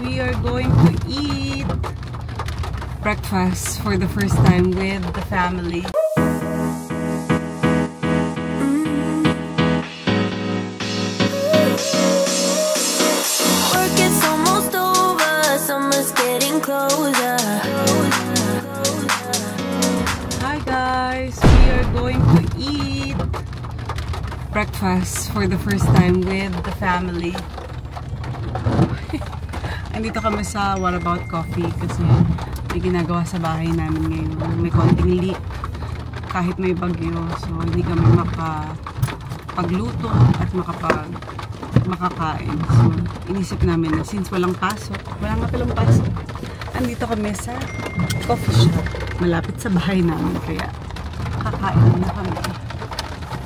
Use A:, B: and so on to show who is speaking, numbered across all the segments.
A: we are going to eat breakfast for the first time with the family.
B: Work is almost over, summer's getting closer.
A: Hi guys, we are going to eat breakfast for the first time with the family. Andito kami sa What About Coffee kasi may ginagawa sa bahay namin ngayon. May konting leak kahit may bagyo. So hindi kami makapagluto at makakain. So inisip namin na since walang pasok, wala nga palang pasok, andito kami sa coffee shop malapit sa bahay namin. Kaya kakain na kami.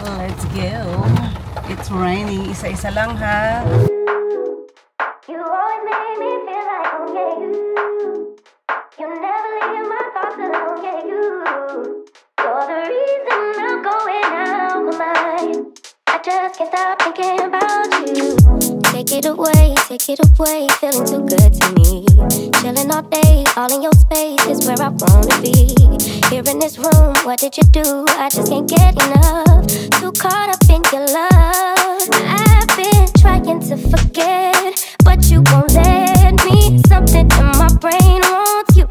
A: Let's go. It's raining. Isa-isa lang ha.
B: You always make me feel like okay, you never leave my thoughts alone, yeah, you're the reason I'm going out my mind. I just can't stop thinking about you. Take it away, feeling too good to me. Chilling all day, all in your space is where I wanna be. Here in this room, what did you do? I just can't get enough. Too caught up in your love. I've been trying to forget, but you won't let me. Something in my brain wants you.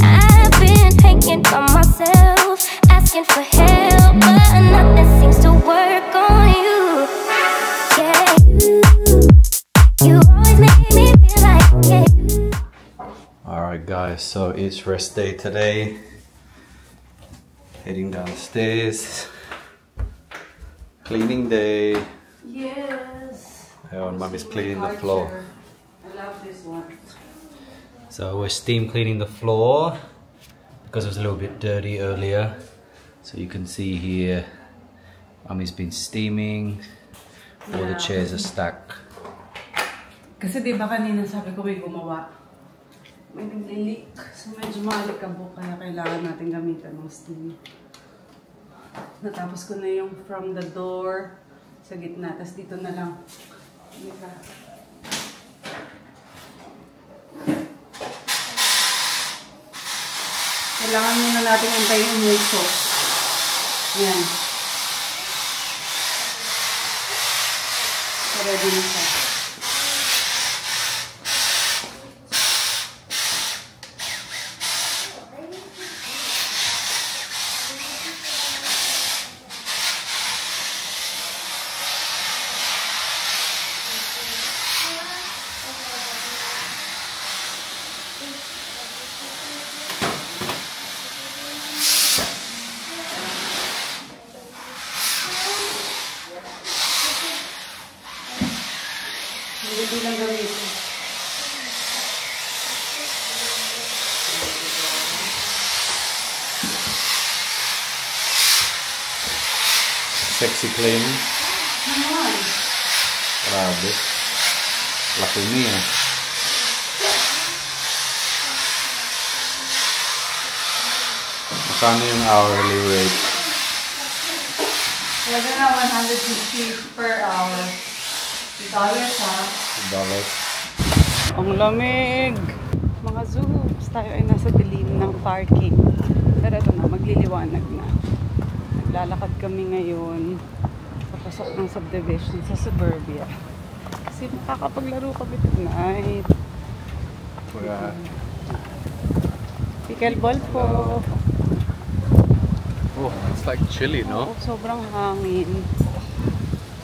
B: I've been hanging by myself, asking for help, but nothing seems to work on you. Yeah, you always make me feel like okay.
C: Alright guys, so it's rest day today. Heading downstairs. Cleaning day.
A: Yes.
C: Oh, Mommy's cleaning the floor.
A: I love this one.
C: So we're steam cleaning the floor because it was a little bit dirty earlier. So you can see here, Mommy's been steaming. All the chairs are stuck.
A: Kasi diba kanina sabi ko may gumawa. May nag-leak. So medyo maalikabok kaya kailangan natin gamitan ng steam. Natapos ko na yung from the door sa gitna. Tapos dito na lang. Kailangan muna natin antayin yung sauce. Yan. So ready na siya. Hindi lang gamitin.
C: Sexy clean.
A: Naman.
C: Grabe. Laki niya. Magkano yung hourly rate?
A: Wala na 150 per hour. Dollars ha?
C: $2.
A: Ang lamig! Mga zoos, tayo ay nasa dilim ng parking. Pero ito na, magliliwanag na. Naglalakad kami ngayon papasok ng subdivision sa suburbia. Kasi makakapaglaro kami tonight. Pickleball po.
C: Oh, it's like chilly, no?
A: Sobrang hangin.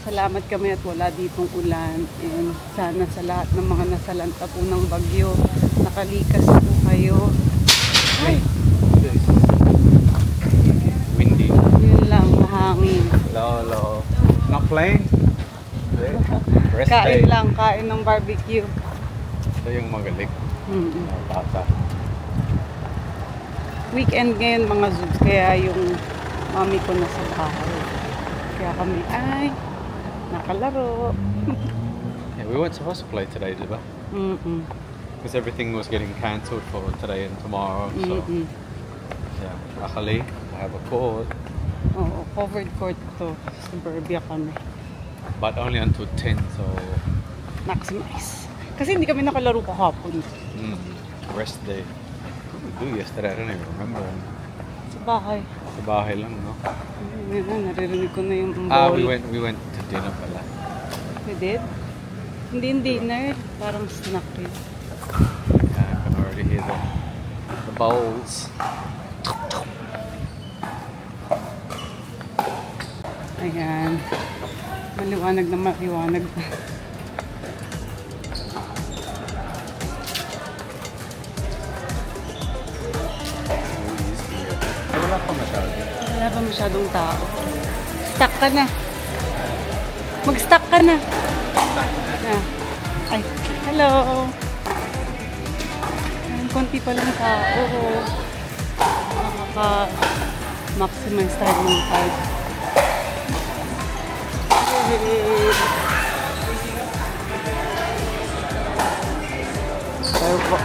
A: Salamat kami at wala ditong ulan. And sana sa lahat ng mga nasalanta po ng bagyo, nakalikas po kayo. Ay!
C: Windy.
A: Yun lang, mahangin.
C: Hello. Not playing? Rest
A: Kain
C: day.
A: lang, kain ng barbecue.
C: Ito yung magaling. Bata.
A: Weekend ngayon mga zoos, kaya yung mami ko nasa bahay. Kaya kami ay nakalaro.
C: Yeah, we weren't supposed to play today, did we? Because everything was getting cancelled for today and tomorrow. So, yeah, luckily I have a court.
A: Oo, covered court to. Suburbia kami.
C: But only until 10, so
A: Maximize. Kasi hindi kami nakalaro kahapon.
C: Rest day. What did we do yesterday? I don't even remember.
A: Sa bahay.
C: Sa bahay lang, no?
A: Naririnig ko na yung ball.
C: We went to dinner pala.
A: We did? Hindi yung dinner. Parang snack yun.
C: Yeah, I can already hear the bowls.
A: Ayan. Maliwanag na maliwanag na.
C: Wala pa masyado.
A: Wala pa masyadong tao. Stuck ka na. Mag-stuck ka na. Ay, hello. Konti pa lang tao. Makaka-maximize tayo ng card. Tayo po.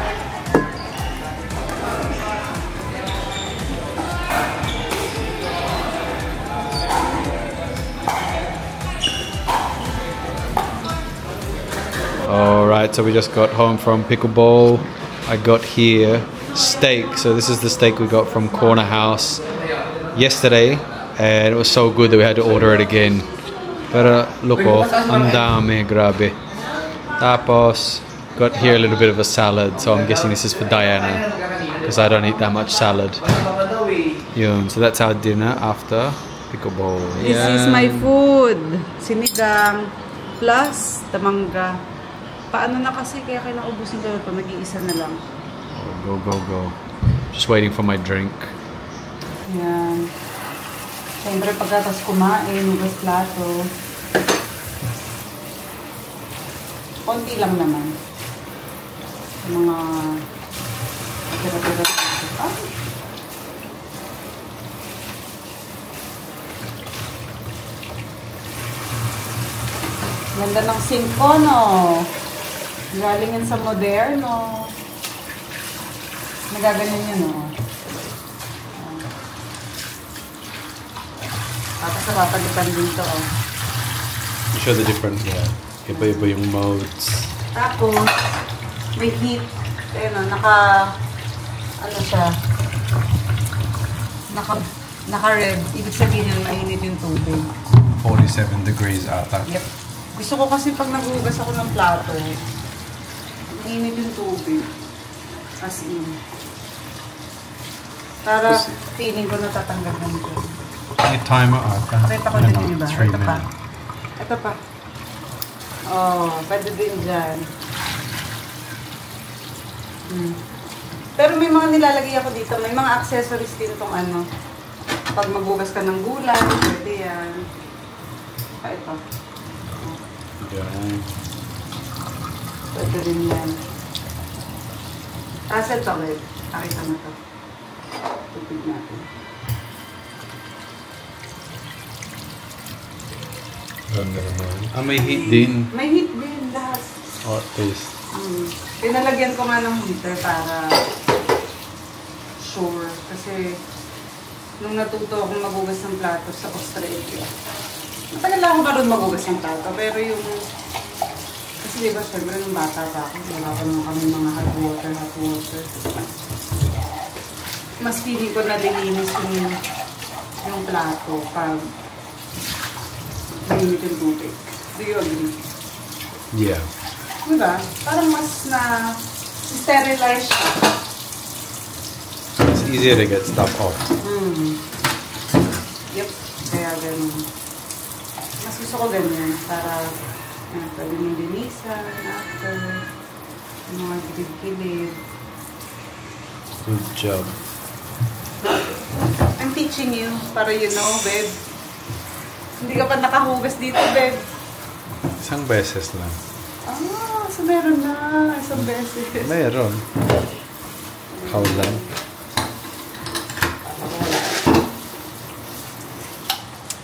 C: Alright, so we just got home from pickleball. I got here steak. So this is the steak we got from Corner House yesterday, and it was so good that we had to order it again. Pero look off, ang dami, grabe. Tapos got here a little bit of a salad, so I'm guessing this is for Diana because I don't eat that much salad. Yun, so that's our dinner after pickleball.
A: This is my food. Sinigang plus tamangga. Paano na kasi kaya kailangan ubusin ko ito. Mag-iisa na lang.
C: Oh, go. Just waiting for my drink.
A: Yan. Siyempre pagkatas kumain, hugas plato. Konti lang naman. Sa mga tira-tira. Ganda ng sink ko, no? Galing yan sa moderno. Nagaganyan yun, no? Tapos napapalitan dito, oh.
C: Show the different, iba-iba yung modes.
A: Tapos, may heat. Ayun, ano siya? Naka-red. Ibig sabihin yun, mainit yung tubig.
C: 47 degrees ata.
A: Yep. Gusto ko kasi pag naghugas ako ng plato, mainit yung tubig. As in. Para feeling ko natatanggal ng ko.
C: May timer ata.
A: Pakita ko din yung iba. Ito pa. Ito pa. Oh, pwede din dyan. Pero may mga nilalagay ako dito. May mga accessories din itong ano. Pag maghugas ka ng gulay, pwede yan. Ito.
C: Yan.
A: Pwede rin yan. Tapos ito, wait. Pakita mo ito. Tupig natin.
C: Ganda naman. May heat din.
A: May heat din lahat.
C: Hot taste.
A: Pinalagyan ko nga ng heater para sure. Kasi nung natuto akong magugas ng plato sa Australia, matagal lang ako ba doon magugas ng plato. Pero yung... Kasi diba, syempre nung bata pa ako, wala pa naman kami mga hot water. Mas feeling ko na nilinis yung plato pag mainit yung tubig. Do you agree?
C: Yeah.
A: Diba? Parang mas na sterilize siya.
C: It's easier to get stuff off.
A: Yep. Kaya ganun. Mas gusto ko ganyan. Para pwede mong linisan after yung mga gilid-gilid.
C: Good job.
A: I'm teaching you para you know, babe. Hindi ka pa nakahugas dito, babe.
C: Isang beses lang.
A: So meron na. Isang beses.
C: Meron. How lang?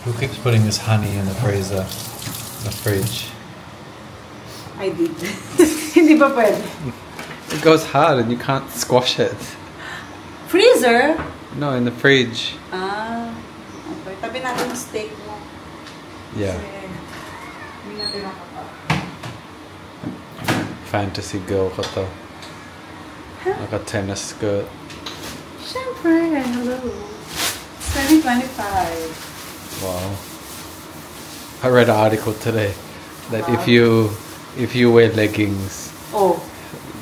C: Who keeps putting this honey in the freezer? The fridge?
A: I did. Hindi ba pwede?
C: It goes hard and you can't squash it.
A: Freezer?
C: No, in the fridge.
A: Okay. Tabi natin yung steak mo.
C: Yeah.
A: Kasi, hindi natin nakapa.
C: fantasy girl ko to. Like a tennis skirt.
A: Syempre, hello. It's 2025.
C: Wow. I read an article today that
A: Wow.
C: if you wear leggings,
A: Oh,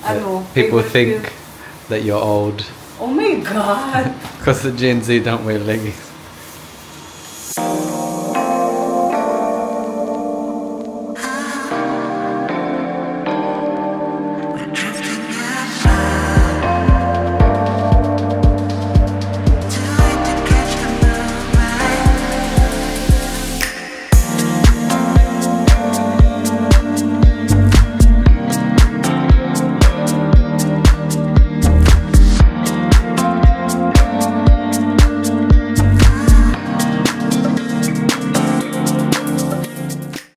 C: that
A: ano?
C: people
A: favorite
C: think that you're old
A: film? Oh my God!
C: because the Gen Z don't wear leggings.